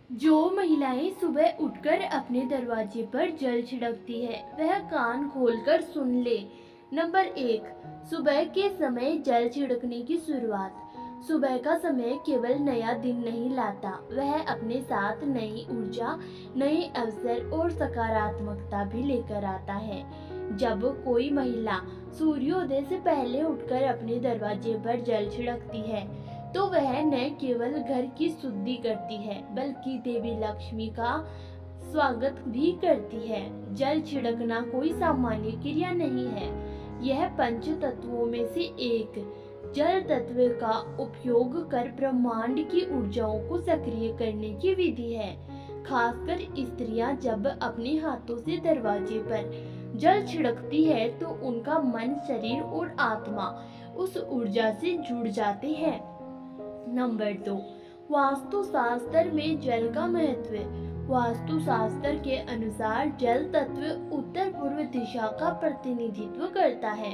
जो महिलाएं सुबह उठकर अपने दरवाजे पर जल छिड़कती है वह कान खोलकर सुन ले। नंबर 1, सुबह के समय जल छिड़कने की शुरुआत। सुबह का समय केवल नया दिन नहीं लाता, वह अपने साथ नई ऊर्जा, नए अवसर और सकारात्मकता भी लेकर आता है। जब कोई महिला सूर्योदय से पहले उठकर अपने दरवाजे पर जल छिड़कती है तो वह न केवल घर की शुद्धि करती है बल्कि देवी लक्ष्मी का स्वागत भी करती है। जल छिड़कना कोई सामान्य क्रिया नहीं है, यह पंच तत्वों में से एक जल तत्व का उपयोग कर ब्रह्मांड की ऊर्जाओं को सक्रिय करने की विधि है। खासकर स्त्रियां जब अपने हाथों से दरवाजे पर जल छिड़कती है तो उनका मन, शरीर और आत्मा उस ऊर्जा से जुड़ जाते हैं। नंबर 2, वास्तुशास्त्र में जल का महत्व। वास्तुशास्त्र के अनुसार जल तत्व उत्तर पूर्व दिशा का प्रतिनिधित्व करता है।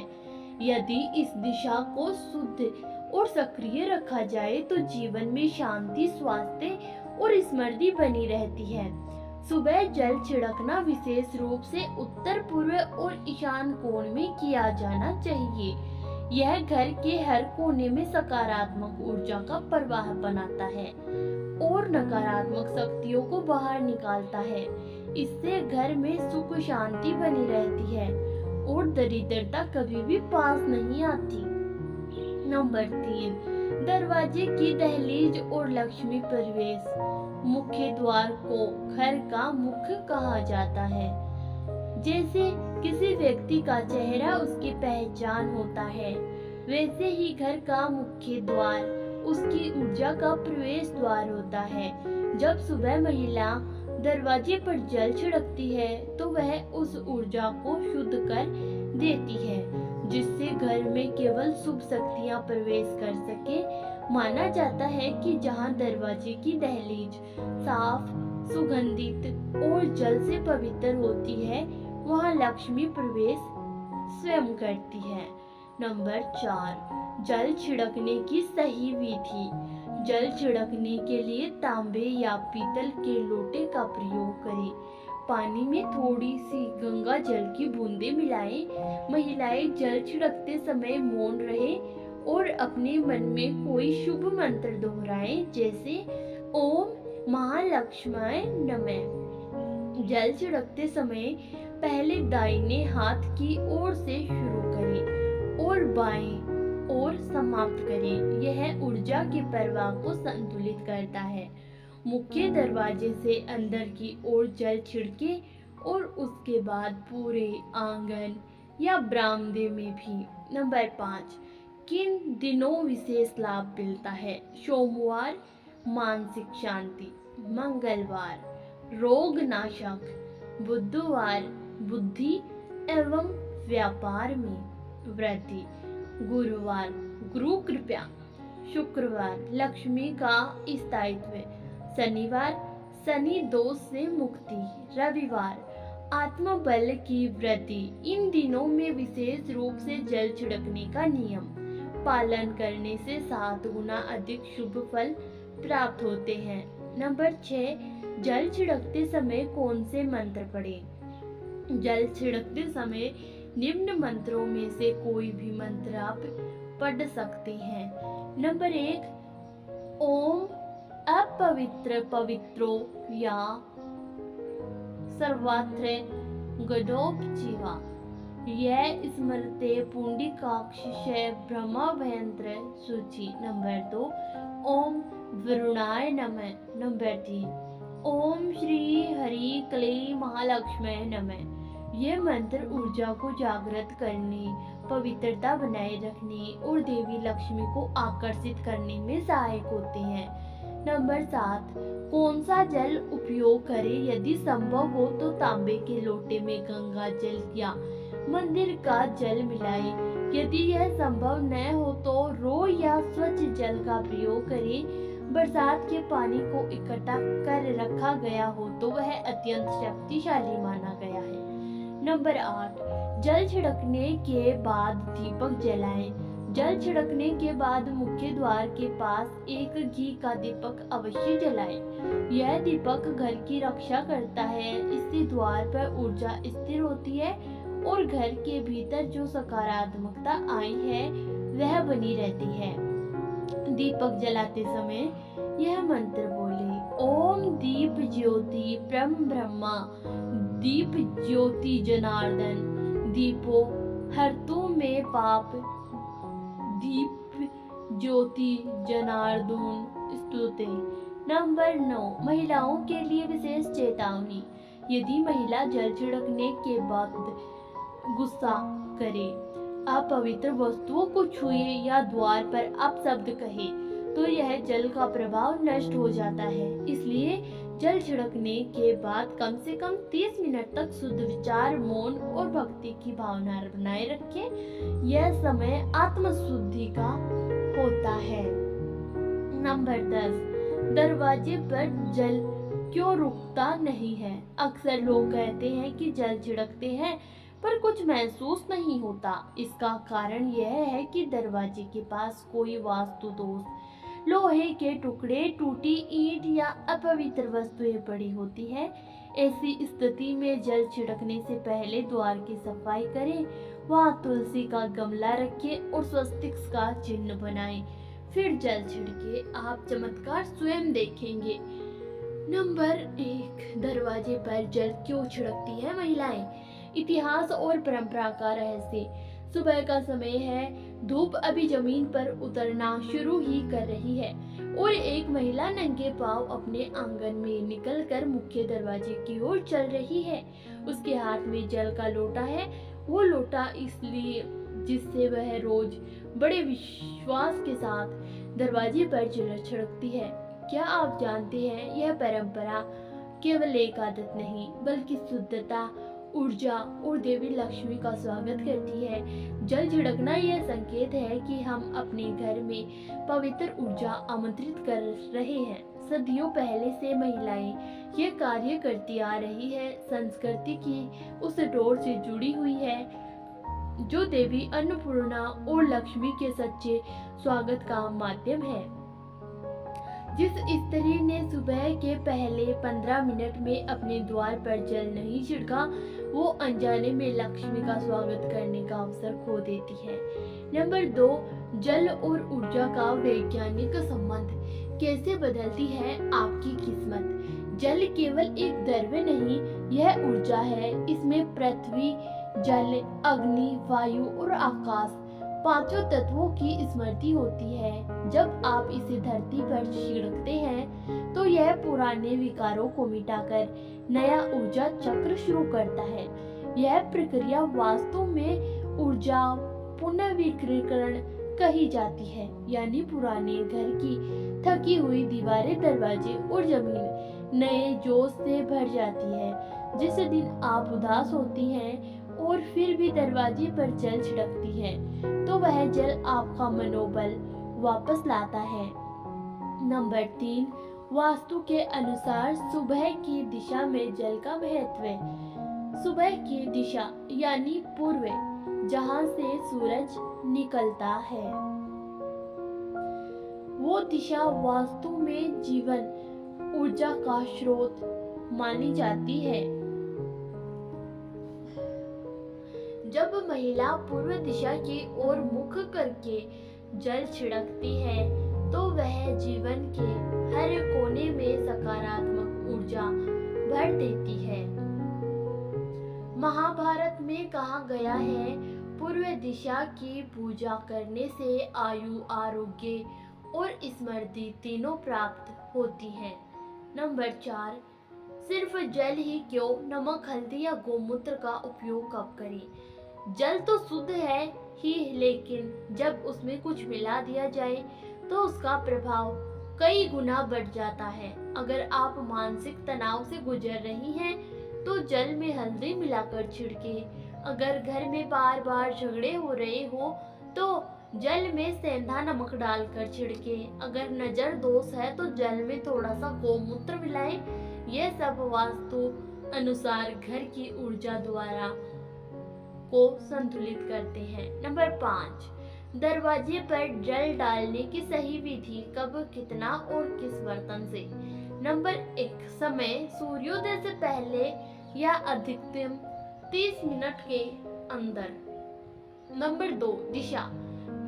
यदि इस दिशा को शुद्ध और सक्रिय रखा जाए तो जीवन में शांति, स्वास्थ्य और समृद्धि बनी रहती है। सुबह जल छिड़कना विशेष रूप से उत्तर पूर्व और ईशान कोण में किया जाना चाहिए। यह घर के हर कोने में सकारात्मक ऊर्जा का प्रवाह बनाता है और नकारात्मक शक्तियों को बाहर निकालता है। इससे घर में सुख, शांति बनी रहती है और दरिद्रता कभी भी पास नहीं आती। नंबर 3, दरवाजे की दहलीज और लक्ष्मी प्रवेश। मुख्य द्वार को घर का मुख्य कहा जाता है। जैसे किसी व्यक्ति का चेहरा उसकी पहचान होता है, वैसे ही घर का मुख्य द्वार उसकी ऊर्जा का प्रवेश द्वार होता है। जब सुबह महिला दरवाजे पर जल छिड़कती है तो वह उस ऊर्जा को शुद्ध कर देती है, जिससे घर में केवल शुभ शक्तियां प्रवेश कर सके। माना जाता है कि जहां दरवाजे की दहलीज साफ, सुगंधित और जल से पवित्र होती है, वहां लक्ष्मी प्रवेश स्वयं करती है। नंबर 4, जल छिड़कने की सही विधि। जल छिड़कने के लिए तांबे या पीतल के लोटे का प्रयोग करें। पानी में थोड़ी सी गंगा जल की बूंदें मिलाएं। महिलाएं जल छिड़कते समय मौन रहे और अपने मन में कोई शुभ मंत्र दोहराएं, जैसे ओम महालक्ष्मी नमः। जल छिड़कते समय पहले दाहिने हाथ की ओर से शुरू करें और बाएं ओर समाप्त करें। यह ऊर्जा के प्रवाह को संतुलित करता है। मुख्य दरवाजे से अंदर की ओर जल छिड़के और उसके बाद पूरे आंगन या बरामदे में भी। नंबर 5, किन दिनों विशेष लाभ मिलता है? सोमवार मानसिक शांति, मंगलवार रोग नाशक, बुधवार बुद्धि एवं व्यापार में वृद्धि, गुरुवार गुरु कृपा, शुक्रवार लक्ष्मी का स्थायित्व, शनिवार शनि दोष से मुक्ति, रविवार आत्मबल की वृद्धि। इन दिनों में विशेष रूप से जल छिड़कने का नियम पालन करने से 7 गुना अधिक शुभ फल प्राप्त होते हैं। नंबर 6, जल छिड़कते समय कौन से मंत्र पढ़ें? जल छिड़कते समय निम्न मंत्रों में से कोई भी मंत्र आप पढ़ सकते हैं। नंबर 1, ओम अपवित्र पवित्रो या सर्वत्र गडोपजीवा, यह स्मृते पुंडिकाक्ष ब्रह्मभयंत्र सूचि। नंबर 2, ओम वरुणाय नमः। नंबर 3, ओम श्री हरि क्ली महालक्ष्मी नमः। ये मंत्र ऊर्जा को जागृत करने, पवित्रता बनाए रखने और देवी लक्ष्मी को आकर्षित करने में सहायक होते हैं। नंबर 7, कौन सा जल उपयोग करें? यदि संभव हो तो तांबे के लोटे में गंगा जल या मंदिर का जल मिलाएं। यदि यह संभव न हो तो रो या स्वच्छ जल का प्रयोग करें। बरसात के पानी को इकट्ठा कर रखा गया हो तो वह अत्यंत शक्तिशाली माना गया है। नंबर 8, जल छिड़कने के बाद दीपक जलाएं। जल छिड़कने के बाद मुख्य द्वार के पास एक घी का दीपक अवश्य जलाएं। यह दीपक घर की रक्षा करता है। इससे द्वार पर ऊर्जा स्थिर होती है और घर के भीतर जो सकारात्मकता आई है वह बनी रहती है। दीपक जलाते समय यह मंत्र बोले, ओम दीप ज्योति परम ब्रह्मा, दीप ज्योति जनार्दन, दीपो हरतु में पाप, दीप ज्योति जनार्दन स्तुते। नंबर 9, महिलाओं के लिए विशेष चेतावनी। यदि महिला जल छिड़कने के बाद गुस्सा करे, अपवित्र वस्तुओं को छुए या द्वार पर अपशब्द कहे तो यह जल का प्रभाव नष्ट हो जाता है। इसलिए जल छिड़कने के बाद कम से कम 30 मिनट तक शुद्ध विचार, मौन और भक्ति की भावना बनाए रखें। यह समय आत्मशुद्धि का होता है। नंबर 10, दरवाजे पर जल क्यों रुकता नहीं है? अक्सर लोग कहते हैं कि जल छिड़कते हैं पर कुछ महसूस नहीं होता। इसका कारण यह है कि दरवाजे के पास कोई वास्तु दोष, लोहे के टुकड़े, टूटी ईंट या अपवित्र वस्तुएं पड़ी होती है। ऐसी स्थिति में जल छिड़कने से पहले द्वार की सफाई करें, वहां तुलसी का गमला रखें और स्वस्तिक का चिन्ह बनाएं। फिर जल छिड़के, आप चमत्कार स्वयं देखेंगे। नंबर 1, दरवाजे पर जल क्यों छिड़कती है महिलाएं? इतिहास और परंपरा का रहस्य। सुबह का समय है, धूप अभी जमीन पर उतरना शुरू ही कर रही है और एक महिला नंगे पांव अपने आंगन में निकलकर मुख्य दरवाजे की ओर चल रही है। उसके हाथ में जल का लोटा है। वो लोटा इसलिए जिससे वह रोज बड़े विश्वास के साथ दरवाजे पर जल छिड़कती है। क्या आप जानते हैं, यह परंपरा केवल एक आदत नहीं बल्कि शुद्धता, ऊर्जा और देवी लक्ष्मी का स्वागत करती है। जल छिड़कना यह संकेत है कि हम अपने घर में पवित्र ऊर्जा आमंत्रित कर रहे हैं। सदियों पहले से महिलाएं यह कार्य करती आ रही है। संस्कृति की उस डोर से जुड़ी हुई है जो देवी अन्नपूर्णा और लक्ष्मी के सच्चे स्वागत का माध्यम है। जिस स्त्री ने सुबह के पहले 15 मिनट में अपने द्वार पर जल नहीं छिड़का, वो अनजाने में लक्ष्मी का स्वागत करने का अवसर खो देती है। नंबर 2, जल और ऊर्जा का वैज्ञानिक संबंध। कैसे बदलती है आपकी किस्मत? जल केवल एक द्रव्य नहीं, यह ऊर्जा है। इसमें पृथ्वी, जल, अग्नि, वायु और आकाश, पांचों तत्वों की स्मृति होती है। जब आप इसे धरती पर छिड़कते हैं तो यह पुराने विकारों को मिटाकर नया ऊर्जा चक्र शुरू करता है। यह प्रक्रिया वास्तव में ऊर्जा पुनर्विकीर्ण कही जाती है, यानी पुराने घर की थकी हुई दीवारें, दरवाजे और जमीन नए जोश से भर जाती है। जिस दिन आप उदास होती हैं और फिर भी दरवाजे पर जल छिड़कती है तो वह जल आपका मनोबल वापस लाता है। नंबर 3, वास्तु के अनुसार सुबह की दिशा में जल का महत्व। सुबह की दिशा यानी पूर्व, जहां से सूरज निकलता है, वो दिशा वास्तु में जीवन ऊर्जा का स्रोत मानी जाती है। जब महिला पूर्व दिशा की ओर मुख करके जल छिड़कती है तो वह जीवन के हर कोने में सकारात्मक ऊर्जा भर देती है। महाभारत में कहा गया है, पूर्व दिशा की पूजा करने से आयु, आरोग्य और स्मृति तीनों प्राप्त होती है। नंबर 4, सिर्फ जल ही क्यों, नमक, हल्दी या गोमूत्र का उपयोग कब करें? जल तो शुद्ध है ही, लेकिन जब उसमें कुछ मिला दिया जाए तो उसका प्रभाव कई गुना बढ़ जाता है। अगर आप मानसिक तनाव से गुजर रही हैं तो जल में हल्दी मिलाकर छिड़के। अगर घर में बार बार झगड़े हो रहे हो तो जल में सेंधा नमक डालकर छिड़के। अगर नजर दोष है तो जल में थोड़ा सा गोमूत्र मिलाएं। यह सब वास्तु अनुसार घर की ऊर्जा द्वारा को संतुलित करते हैं। नंबर 5, दरवाजे पर जल डालने की सही विधि, कब, कितना और किस बर्तन से? नंबर 1 समय सूर्योदय से पहले या अधिकतम 30 मिनट के अंदर। नंबर 2 दिशा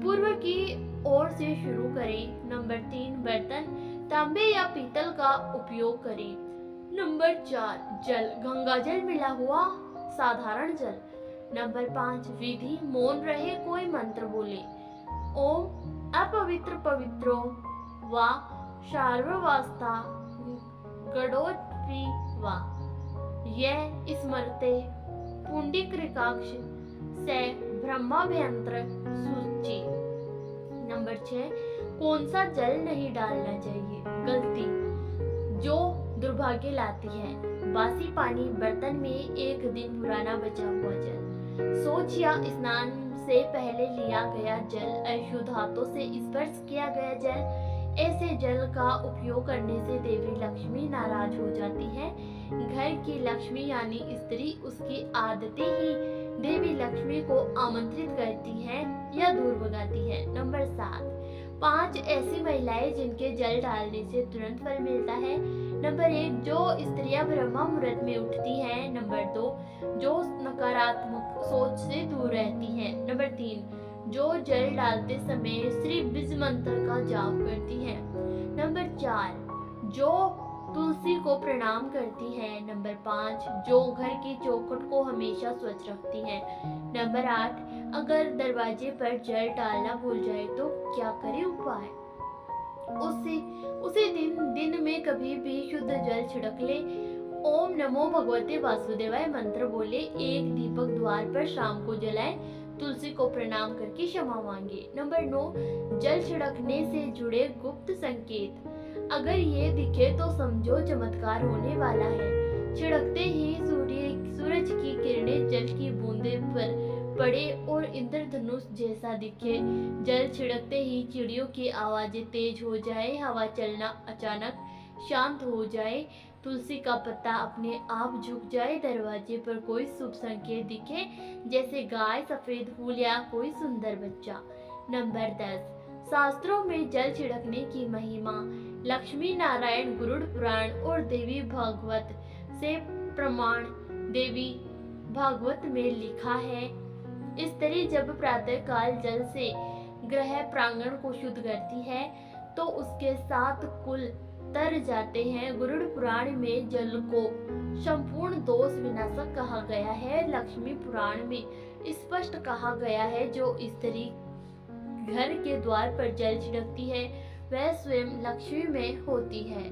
पूर्व की ओर से शुरू करें। नंबर 3 बर्तन तांबे या पीतल का उपयोग करें। नंबर 4 जल गंगा जल मिला हुआ साधारण जल। नंबर 5 विधि मौन रहे कोई मंत्र बोले। ओम अपवित्र पवित्रो वा शार्ववास्ता गणोत्पी वा यह स्मरते पुंडीकृकाक्ष से ब्रह्माभ्यंतर सूची। नंबर 6 कौन सा जल नहीं डालना चाहिए। गलती जो दुर्भाग्य लाती है। बासी पानी, बर्तन में एक दिन पुराना बचा हुआ जल, शौच या स्नान से पहले लिया गया जल, अशुद्ध हाथों से स्पर्श किया गया जल। ऐसे जल का उपयोग करने से देवी लक्ष्मी नाराज हो जाती है। घर की लक्ष्मी यानी स्त्री उसकी आदतें ही देवी लक्ष्मी को आमंत्रित करती हैं या दूर भगाती है। नंबर 7 5 ऐसी महिलाएं जिनके जल डालने से तुरंत फल मिलता है। नंबर 1 जो स्त्रियां ब्रह्म मुहूर्त में उठती हैं। नंबर 2 जो नकारात्मक सोच से दूर रहती हैं। नंबर 3 जो जल डालते समय श्री बीज मंत्र का जाप करती हैं। नंबर 4 जो तुलसी को प्रणाम करती हैं। नंबर 5 जो घर की चौखट को हमेशा स्वच्छ रखती हैं। नंबर 8 अगर दरवाजे पर जल डालना भूल जाए तो क्या करे उपाय। उसी दिन में कभी भी शुद्ध जल छिड़क ले। ओम नमो भगवते वासुदेवाय मंत्र बोले। एक दीपक द्वार पर शाम को जलाएं। तुलसी को प्रणाम करके क्षमा मांगे। नंबर 9 जल छिड़कने से जुड़े गुप्त संकेत। अगर ये दिखे तो समझो चमत्कार होने वाला है। छिड़कते ही सूरज की किरणें जल की बूंदे पर पड़े और इंद्रधनुष जैसा दिखे। जल छिड़कते ही चिड़ियों की आवाजें तेज हो जाए, हवा चलना अचानक शांत हो जाए, तुलसी का पत्ता अपने आप झुक जाए, दरवाजे पर कोई शुभ संकेत दिखे जैसे गाय, सफेद फूल या कोई सुंदर बच्चा। नंबर 10 शास्त्रों में जल छिड़कने की महिमा। लक्ष्मी नारायण गरुड़ पुराण और देवी भागवत से प्रमाण। देवी भागवत में लिखा है स्त्री जब प्रातः काल जल से गृह प्रांगण को शुद्ध करती है तो उसके 7 कुल तर जाते हैं। गरुड़ पुराण में जल को संपूर्ण दोष विनाशक कहा गया है। लक्ष्मी पुराण में स्पष्ट कहा गया है जो स्त्री घर के द्वार पर जल छिड़कती है वह स्वयं लक्ष्मी में होती है।